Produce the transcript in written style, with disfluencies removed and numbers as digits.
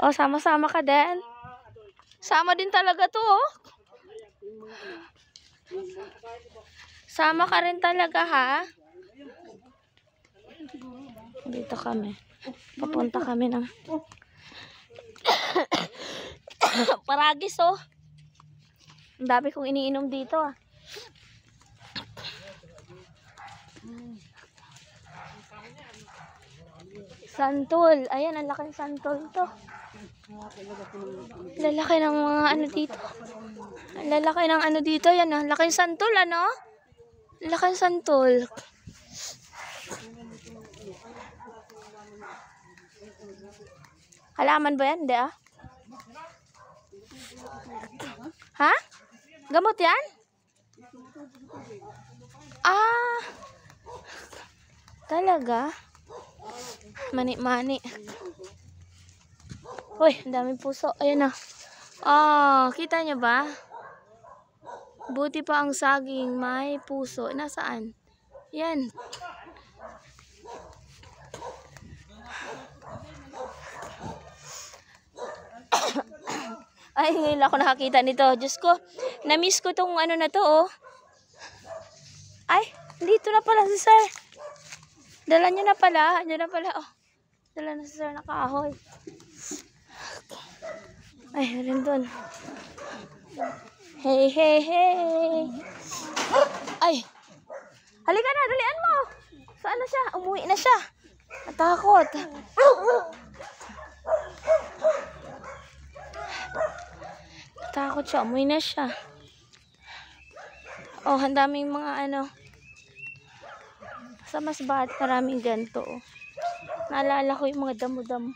Oh, sama-sama ka din. Sama din talaga to, oh. Sama ka rin talaga, ha? Dito kami. Papunta kami ng Paragis, oh. Ang dami kong iniinom dito, ah. Santol. Ayan, ang laki ng santol to. Lalaki ng mga ano dito. Ang lalaki ng ano dito. Yan, ah. Laki ng santol, ano? Laki ng santol. Halaman ba yan? Hindi, ah. Ha? Gamot yan? Ah. Talaga? Mani-mani. Hoy, ang daming puso. Ayan na. Ah, kita nyo ba? Buti pa ang saging may puso. Nasaan? Yan. Ay, ngayon ako nakakita nito. Diyos ko, na-miss ko tong ano na to, oh. Ay, dito na pala si sir. Dala niya na pala. Diyan na pala, oh. Dala na si sir na kahoy. Ay, rin dun. Hey, hey, hey. Ay. Halika na, dalian mo. Saan na siya? Umuwi na siya. Natakot. Natakot siya. Umuwi na siya. Oh, ang daming mga ano. Sa Masbate, maraming ganito, oh. Naalala ko yung mga damo-damo.